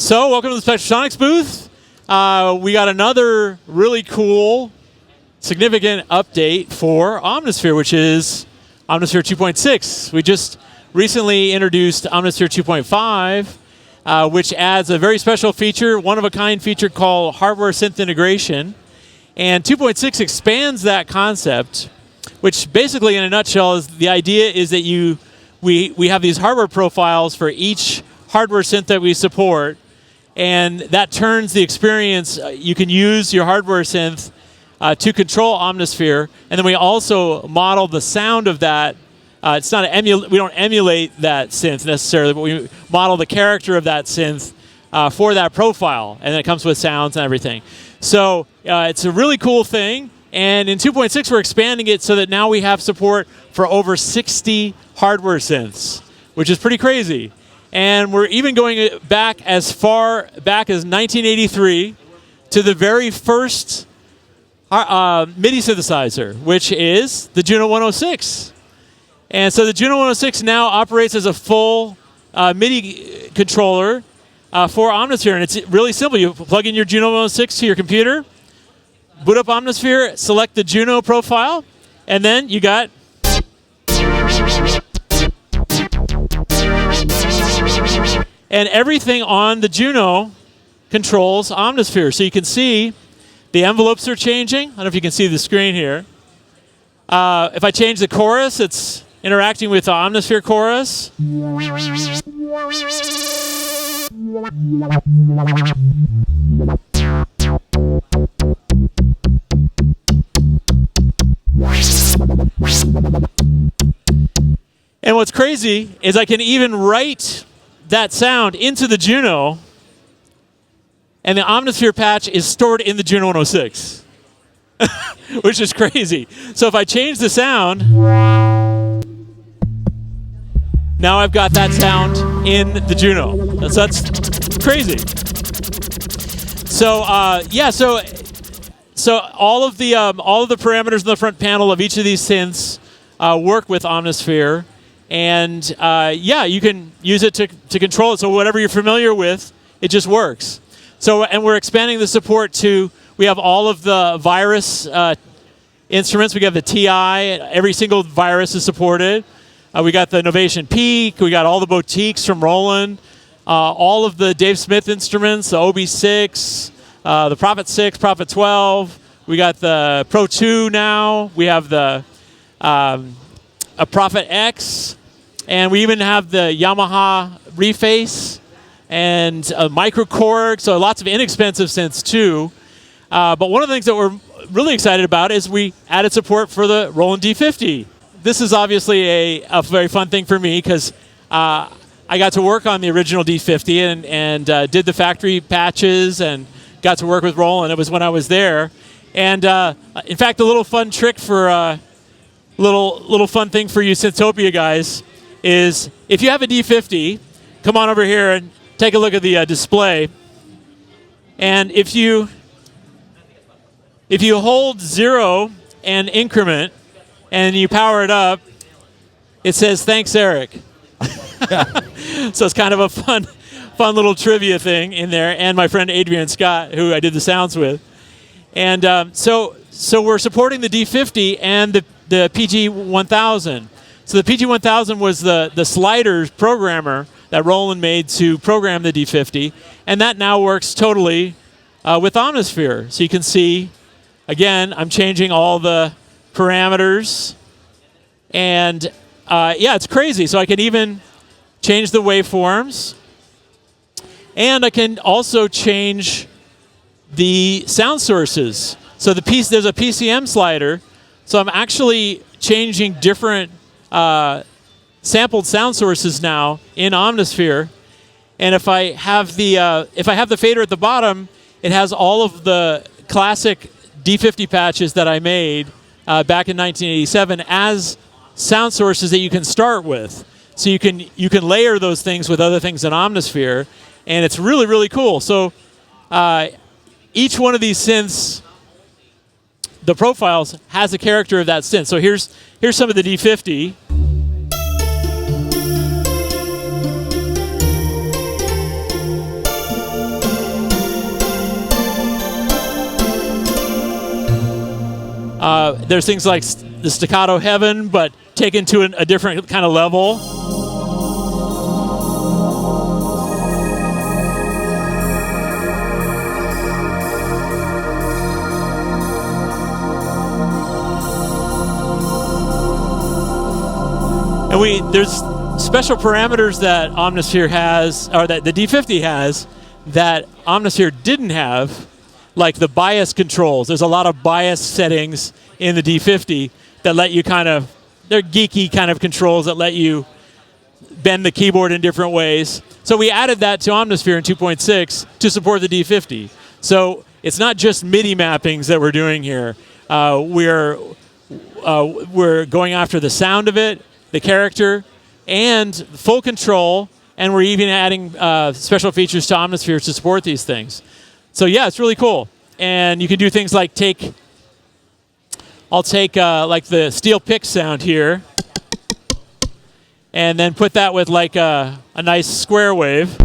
So, welcome to the Spectrasonics booth. We got another really cool, significant update for Omnisphere, which is Omnisphere 2.6. We just recently introduced Omnisphere 2.5, which adds a very special feature, one-of-a-kind feature called hardware synth integration. And 2.6 expands that concept, which basically, in a nutshell, is the idea is that we have these hardware profiles for each hardware synth that we support, and that turns the experience. You can use your hardware synth to control Omnisphere, and then we also model the sound of that. It's not we don't emulate that synth necessarily, but we model the character of that synth for that profile, and then it comes with sounds and everything. So it's a really cool thing, and in 2.6 we're expanding it so that now we have support for over 60 hardware synths, which is pretty crazy. And we're even going back as far back as 1983 to the very first MIDI synthesizer, which is the Juno 106. And so the Juno 106 now operates as a full MIDI controller for Omnisphere. And it's really simple. You plug in your Juno 106 to your computer, boot up Omnisphere, select the Juno profile, and then you got... And everything on the Juno controls Omnisphere. So you can see the envelopes are changing. I don't know if you can see the screen here. If I change the chorus, it's interacting with the Omnisphere chorus. And what's crazy is I can even write that sound into the Juno, and the Omnisphere patch is stored in the Juno 106, which is crazy. So if I change the sound, now I've got that sound in the Juno. That's crazy. So yeah, so all of the parameters in the front panel of each of these synths work with Omnisphere. And yeah, you can use it to control it. So whatever you're familiar with, it just works. So, and we're expanding the support to, we have all of the virus instruments. We got the TI, every single virus is supported. We got the Novation Peak, we got all the boutiques from Roland, all of the Dave Smith instruments, the OB6, the Prophet 6, Prophet 12. We got the Pro 2 now. We have the a Prophet X, and we even have the Yamaha Reface and a Microcorg, so lots of inexpensive synths too. But one of the things that we're really excited about is we added support for the Roland D50. This is obviously a very fun thing for me because I got to work on the original D50 and did the factory patches and got to work with Roland. It was when I was there. And in fact, a little fun trick for... Little fun thing for you Synthtopia guys is if you have a D50, come on over here and take a look at the display. And if you hold 0 and increment and you power it up, it says thanks Eric. So it's kind of a fun little trivia thing in there. And my friend Adrian Scott, who I did the sounds with. And so we're supporting the D50 and the PG-1000. So the PG-1000 was the sliders programmer that Roland made to program the D50, and that now works totally with Omnisphere. So you can see, again, I'm changing all the parameters, and yeah, it's crazy. So I can even change the waveforms, and I can also change the sound sources. So there's a PCM slider. So I'm actually changing different sampled sound sources now in Omnisphere, and if I have the fader at the bottom, it has all of the classic D50 patches that I made back in 1987 as sound sources that you can start with. So you can layer those things with other things in Omnisphere, and it's really, really cool. So each one of these synths, the profiles, has a character of that synth. So here's some of the D50. There's things like the staccato heaven, but taken to a different kind of level. And there's special parameters that Omnisphere has, or that the D50 has, that Omnisphere didn't have, like the bias controls. There's a lot of bias settings in the D50 that let you they're geeky kind of controls that let you bend the keyboard in different ways. So we added that to Omnisphere in 2.6 to support the D50. So it's not just MIDI mappings that we're doing here. We're going after the sound of it, the character, and full control, and we're even adding special features to Omnisphere to support these things. So yeah, it's really cool. And you can do things like I'll take like the steel pick sound here, and then put that with like a nice square wave.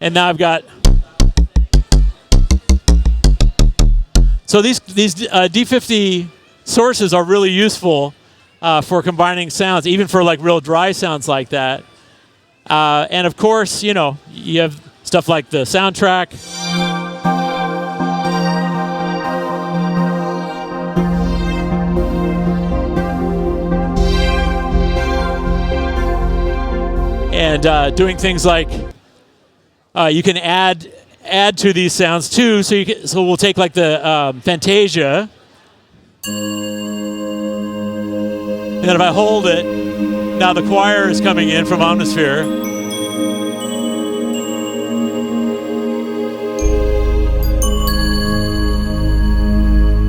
And now I've got... So these D50 sources are really useful for combining sounds, even for like real dry sounds like that. And of course, you have stuff like the soundtrack. And doing things like you can add to these sounds too. So we'll take like the Fantasia, and then if I hold it, now the choir is coming in from Omnisphere.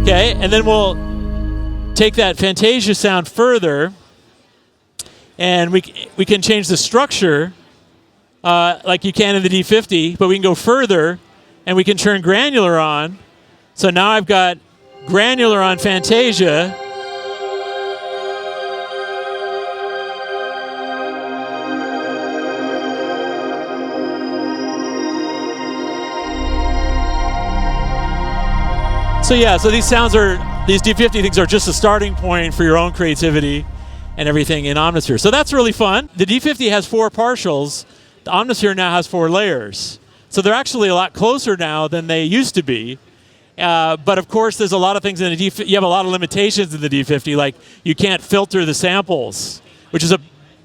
Okay, and then we'll take that Fantasia sound further, and we can change the structure like you can in the D50, but we can go further, and we can turn granular on. So now I've got granular on Fantasia. So yeah, so these D50 things are just a starting point for your own creativity and everything in Omnisphere. So that's really fun. The D50 has 4 partials. The Omnisphere now has 4 layers. So they're actually a lot closer now than they used to be. But of course, there's a lot of things in the D50. You have a lot of limitations in the D50, like you can't filter the samples, which is a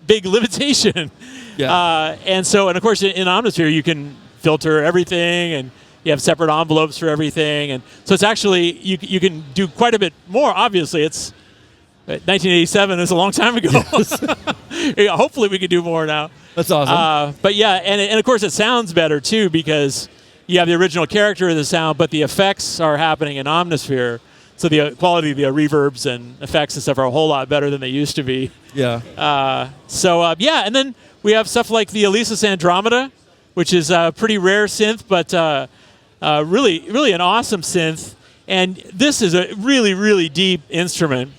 big limitation. Yeah. And of course, in Omnisphere, you can filter everything, and you have separate envelopes for everything. And so it's actually, you can do quite a bit more. Obviously, it's 1987 is a long time ago. Yes. Yeah, hopefully we can do more now. That's awesome. But yeah, and of course it sounds better too, because you have the original character of the sound, but the effects are happening in Omnisphere. So the quality of the reverbs and effects and stuff are a whole lot better than they used to be. Yeah. Yeah, and then we have stuff like the Alesis Andromeda, which is a pretty rare synth, but really, really an awesome synth. And this is a really, really deep instrument.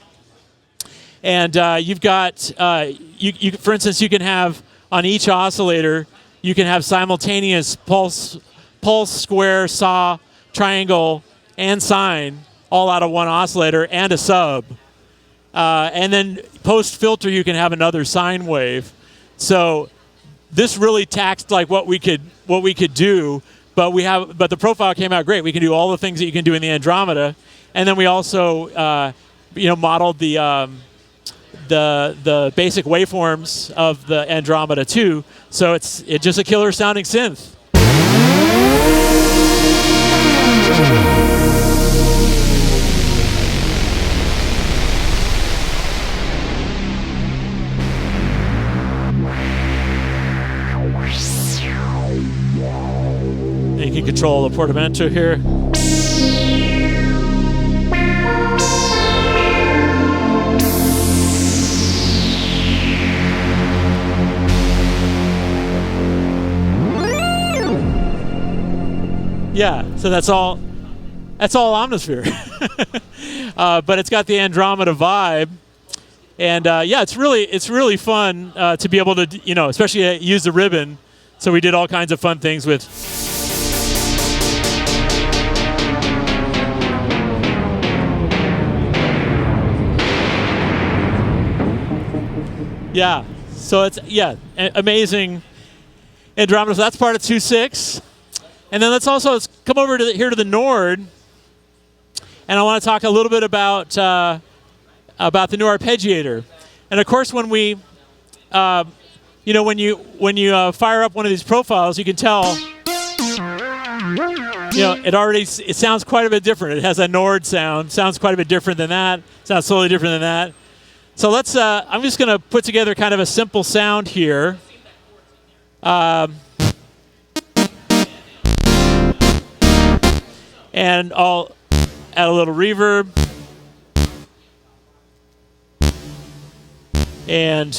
And you've got, for instance, you can have on each oscillator, you can have simultaneous pulse, square, saw, triangle, and sine all out of one oscillator and a sub. And then post-filter, you can have another sine wave. So this really taxed like what we could do, but the profile came out great. We can do all the things that you can do in the Andromeda, and then we also modeled the basic waveforms of the Andromeda too. So it's just a killer sounding synth. And you can control the portamento here. Yeah, so that's all Omnisphere. But it's got the Andromeda vibe, and yeah, it's really fun to be able to especially use the ribbon. So we did all kinds of fun things with. Yeah. So it's amazing Andromeda. So that's part of 2.6. And then let's come over to here to the Nord, and I want to talk a little bit about the new Arpeggiator. And of course, when we, when you fire up one of these profiles, you can tell, it sounds quite a bit different. It has a Nord sound, sounds quite a bit different than that. Sounds totally different than that. So let's. I'm just going to put together kind of a simple sound here. And I'll add a little reverb. And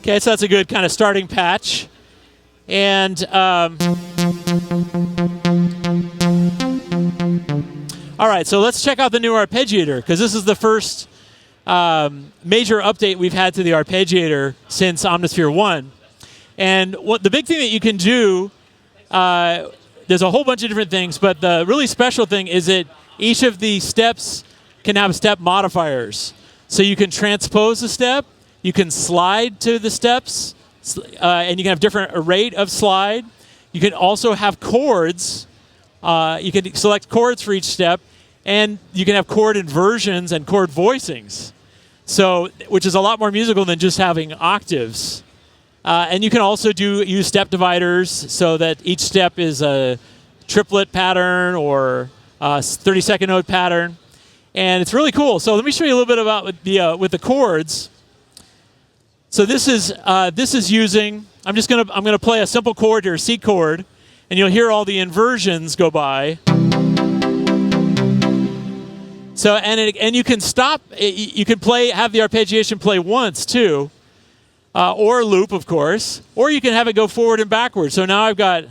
okay, so that's a good kind of starting patch. And all right, so let's check out the new Arpeggiator, because this is the first major update we've had to the Arpeggiator since Omnisphere 1. And the big thing that you can do, there's a whole bunch of different things, but the really special thing is that each of the steps can have step modifiers. So you can transpose a step, you can slide to the steps, and you can have different rate of slide. You can also have chords. You can select chords for each step, and you can have chord inversions and chord voicings, which is a lot more musical than just having octaves. And you can also use step dividers so that each step is a triplet pattern or a 30-second note pattern, and it's really cool. So let me show you a little bit about with the chords. So this is using. I'm gonna play a simple chord here, C chord, and you'll hear all the inversions go by. So and you can stop. You can have the arpeggiation play once too, or loop, of course, or you can have it go forward and backward. So now I've got.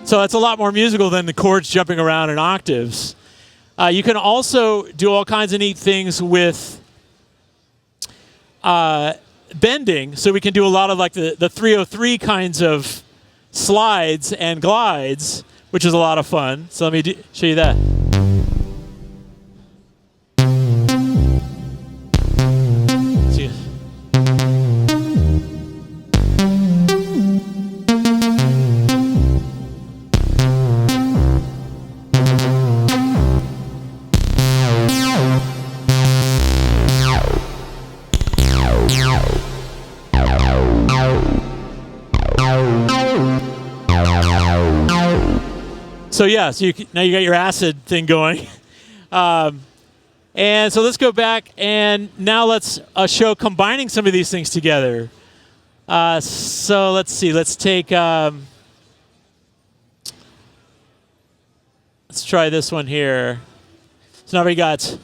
So it's a lot more musical than the chords jumping around in octaves. You can also do all kinds of neat things with bending. So we can do a lot of like the 303 kinds of slides and glides, which is a lot of fun. So let me show you that. So yeah, now you got your acid thing going. And so let's go back, and now let's show combining some of these things together. So let's see, let's take, let's try this one here. So now we got.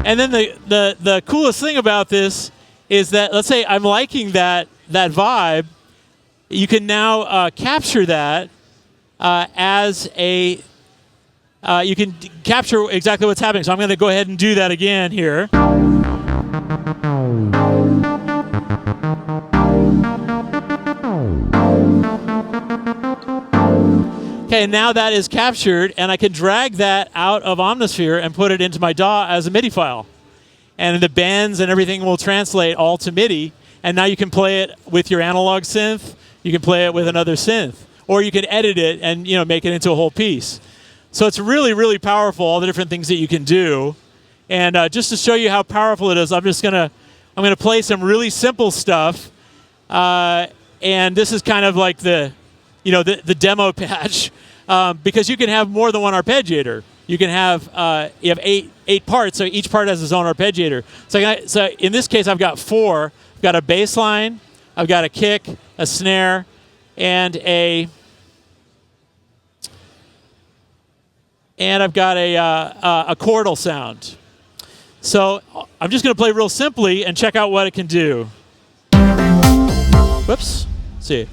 And then the coolest thing about this is that, let's say I'm liking that vibe, you can now capture that as a, you can capture exactly what's happening. So I'm going to go ahead and do that again here. Okay, now that is captured, and I can drag that out of Omnisphere and put it into my DAW as a MIDI file. And the bends and everything will translate all to MIDI, and now you can play it with your analog synth, you can play it with another synth, or you can edit it and make it into a whole piece. So it's really, really powerful, all the different things that you can do. And just to show you how powerful it is, I'm gonna play some really simple stuff. And this is kind of like the demo patch. because you can have more than one arpeggiator. You can have you have eight parts, so each part has its own arpeggiator. So in this case, I've got 4. I've got a bass line, I've got a kick, a snare, and I've got a chordal sound. So I'm just going to play real simply and check out what it can do. Whoops. Let's see.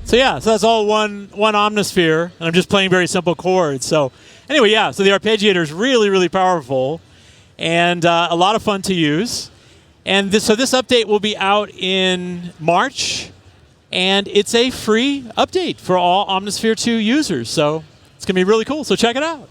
So yeah, so that's all one Omnisphere, and I'm just playing very simple chords. So anyway, yeah, so the arpeggiator is really, really powerful, and a lot of fun to use. And so this update will be out in March, and it's a free update for all Omnisphere 2 users. So it's going to be really cool, so check it out.